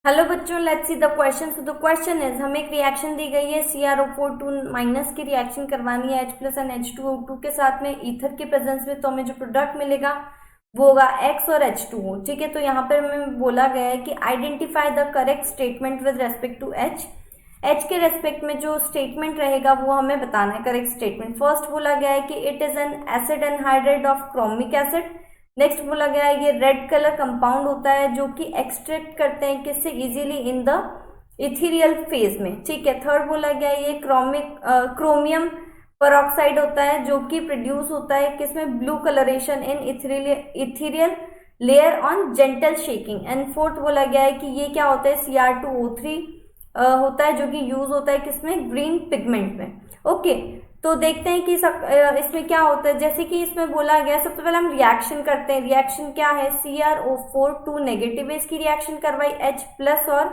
Hello बच्चों, let's see the question. So the question is, हमें एक रिएक्शन दी गई है CrO4 माइनस की रिएक्शन करवानी है H प्लस एंड H2O2 के साथ में ईथर के प्रेजेंस में। तो हमें जो प्रोडक्ट मिलेगा वो होगा X और H2O। ठीक है, तो यहाँ पर हमें बोला गया है कि identify the correct statement with respect to H के रेस्पेक्ट में जो स्टेटमेंट रहेगा वो हमें बताना है, करेक्ट स्टेटमेंट। फर्स्ट बोला गया है कि it is an acid anhydride of chromic acid. Next बोला गया है ये रेड कलर कंपाउंड होता है जो कि एक्सट्रैक्ट करते हैं किससे, easily in the ethereal phase में। ठीक है, थर्ड बोला गया है ये क्रोमियम पेरोक्साइड होता है जो कि प्रोड्यूस होता है किसमें, blue colouration in ethereal layer on gentle shaking. And fourth बोला गया है कि ये क्या होता है, Cr2O3 होता है जो कि यूज होता है किसमें, ग्रीन पिगमेंट में। ओके, तो देखते हैं कि इसमें क्या होता है। जैसे कि इसमें बोला गया, सबसे पहले हम रिएक्शन करते हैं। रिएक्शन क्या है, CrO4 2 नेगेटिव है, इसकी रिएक्शन करवाई H प्लस और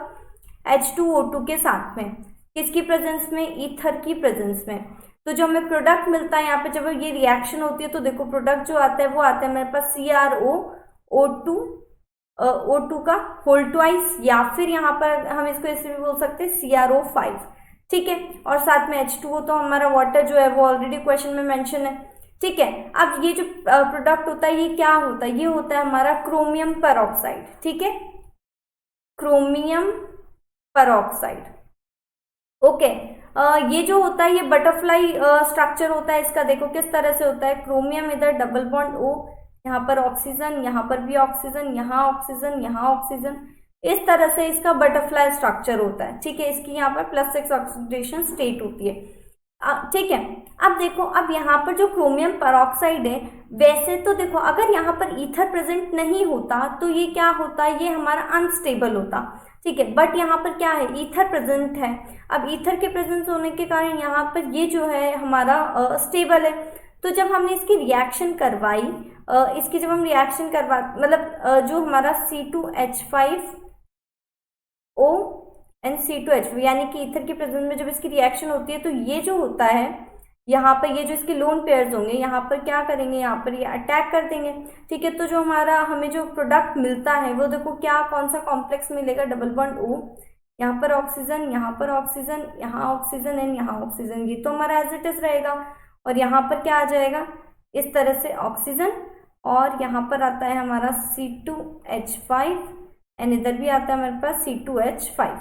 H2O2 के साथ में, किसकी प्रेजेंस में, ईथर की प्रेजेंस में। तो जो हमें प्रोडक्ट मिलता है यहाँ पे, जब ये रिएक्शन होती है तो देखो प्रोडक्ट जो आता है वो आता है मेरे पास CrO2 का होल ट्वाइस, या फिर यहाँ पर हम इसको ऐसे भी बोल सकते हैं CrO5। ठीक है, और साथ में H2O, तो हमारा वाटर जो है वो ऑलरेडी क्वेश्चन में मेंशन है। ठीक है, अब ये जो प्रोडक्ट होता है ये क्या होता है, ये होता है हमारा क्रोमियम पेरोक्साइड। ठीक है, क्रोमियम पेरोक्साइड। ओके, ये जो होता है ये बटरफ्लाई स्ट्रक्चर होता है इसका। देखो किस तरह से होता है, क्रोमियम इधर डबल बॉन्ड O, यहाँ पर ऑक्सीजन, यहाँ पर भी ऑक्सीजन, यहाँ ऑक्सीजन, यहाँ ऑक्सीजन, इस तरह से इसका बटरफ्लाई स्ट्रक्चर होता है। ठीक है, इसकी यहाँ पर +6 ऑक्सीडेशन स्टेट होती है। ठीक है, अब देखो, अब यहाँ पर जो क्रोमियम पेरोक्साइड है, वैसे तो देखो अगर यहाँ पर ईथर प्रेजेंट नहीं होता तो ये क्या होता, ये हमारा अनस्टेबल होता। ठीक है, बट यहाँ पर क्या है, ईथर प्रेजेंट है। अब ईथर के प्रेजेंस होने के कारण यहाँ पर ये जो है हमारा स्टेबल है। तो जब हमने इसकी रिएक्शन करवाई, इसकी जब हम रिएक्शन करवा मतलब जो हमारा C2H5O एंड C2H, यानी कि ईथर की प्रेजेंस में जब इसकी रिएक्शन होती है तो ये जो होता है यहाँ पर, ये जो इसके लोन पेयर्स होंगे यहाँ पर क्या करेंगे, यहाँ पर ये अटैक कर देंगे। ठीक है, तो जो हमें जो प्रोडक्ट मिलता है वो देखो क्या, कौन सा कॉम्प्लेक्स मिलेगा, डबल बॉन्ड O, यहाँ पर ऑक्सीजन, यहाँ पर ऑक्सीजन, यहाँ ऑक्सीजन एंड यहाँ ऑक्सीजन। ये तो हमारा एज इट इज रहेगा। और यहाँ पर क्या आ जाएगा, इस तरह से ऑक्सीजन, और यहाँ पर आता है हमारा C2H5 एंड इधर भी आता है हमारे पास C2H5।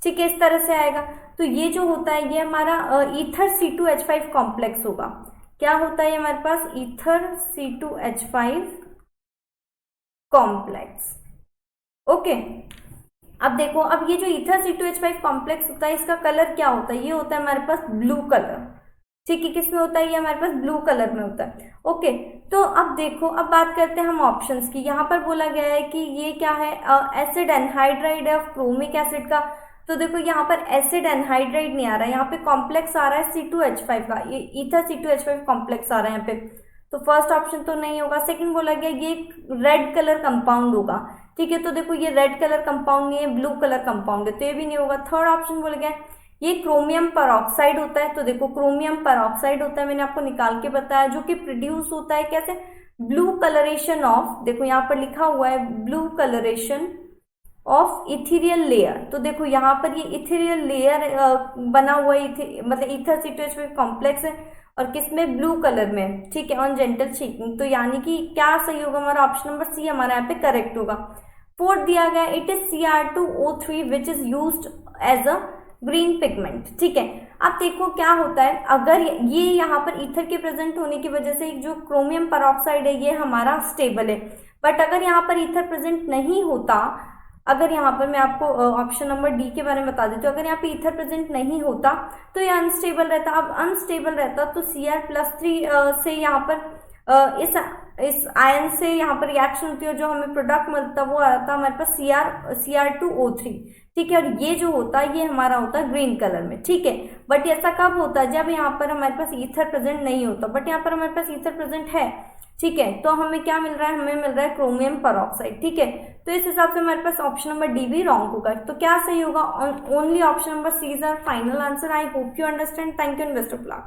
ठीक है, इस तरह से आएगा। तो ये जो होता है ये हमारा ईथर C2H5 कॉम्प्लेक्स होगा। क्या होता है हमारे पास, ईथर C2H5 कॉम्प्लेक्स। ओके, अब देखो, अब ये जो ईथर C2H5 कॉम्प्लेक्स होता है इसका कलर क्या होता है, ये होता है हमारे पास ब्लू कलर। ठीक है, किसमें होता है, ये हमारे पास ब्लू कलर में होता है। ओके, तो अब देखो, अब बात करते हैं हम ऑप्शंस की। यहाँ पर बोला गया है कि ये क्या है, acid anhydride of chromic acid का। तो देखो यहाँ पर एसिड एनहाइड्राइड नहीं आ रहा है, यहाँ पे कॉम्प्लेक्स आ रहा है C2H5 का, ये ईथर C2H5 कॉम्प्लेक्स आ रहा है यहाँ पे। तो फर्स्ट ऑप्शन तो नहीं होगा। सेकंड बोला गया ये रेड कलर कंपाउंड होगा। ठीक है, तो देखो ये रेड कलर कंपाउंड नहीं है, ब्लू कलर कंपाउंड है, तो ये भी नहीं होगा। थर्ड ऑप्शन बोला गया ये क्रोमियम पेरोक्साइड होता है। तो देखो क्रोमियम पेरोक्साइड होता है, मैंने आपको निकाल के बताया, जो कि प्रोड्यूस होता है कैसे, ब्लू कलरेशन ऑफ, देखो यहाँ पर लिखा हुआ है blue colouration of ethereal layer. तो देखो यहाँ पर ये इथेरियल लेयर बना हुआ है, मतलब ईथर C2H5 कॉम्प्लेक्स है, और किसमें, ब्लू कलर में। ठीक है, ऑन जेंटल शेकिंग। तो यानी कि क्या सही होगा हमारा, ऑप्शन नंबर सी हमारा यहाँ पे करेक्ट होगा। फोर्थ दिया गया, it is Cr2O3 which is used as a green pigment. ठीक है, अब देखो क्या होता है, अगर ये यहाँ पर ईथर के प्रेजेंट होने की वजह से जो क्रोमियम पेरोक्साइड है ये हमारा स्टेबल है। बट अगर यहाँ पर ईथर प्रेजेंट नहीं होता, अगर यहाँ पर मैं आपको ऑप्शन नंबर डी के बारे में बता देती हूँ, अगर यहाँ पे ईथर प्रेजेंट नहीं होता तो ये अनस्टेबल रहता। अब अनस्टेबल रहता तो Cr+3 से यहाँ पर इस आयन से यहाँ पर रिएक्शन होती है, जो हमें प्रोडक्ट मिलता वो आता है हमारे पास Cr2O3। ठीक है, और ये जो होता है ये हमारा होता है ग्रीन कलर में। ठीक है, बट ऐसा कब होता है, जब यहाँ पर हमारे पास ईथर प्रेजेंट नहीं होता। बट यहाँ पर हमारे पास ईथर प्रेजेंट है। ठीक है, तो हमें क्या मिल रहा है, हमें मिल रहा है क्रोमियम पेरोक्साइड। ठीक है, तो इस हिसाब से हमारे पास ऑप्शन नंबर डी भी रॉन्ग होगा। तो क्या सही होगा, only option number C is our final answer. I hope you understand. Thank you and best of luck.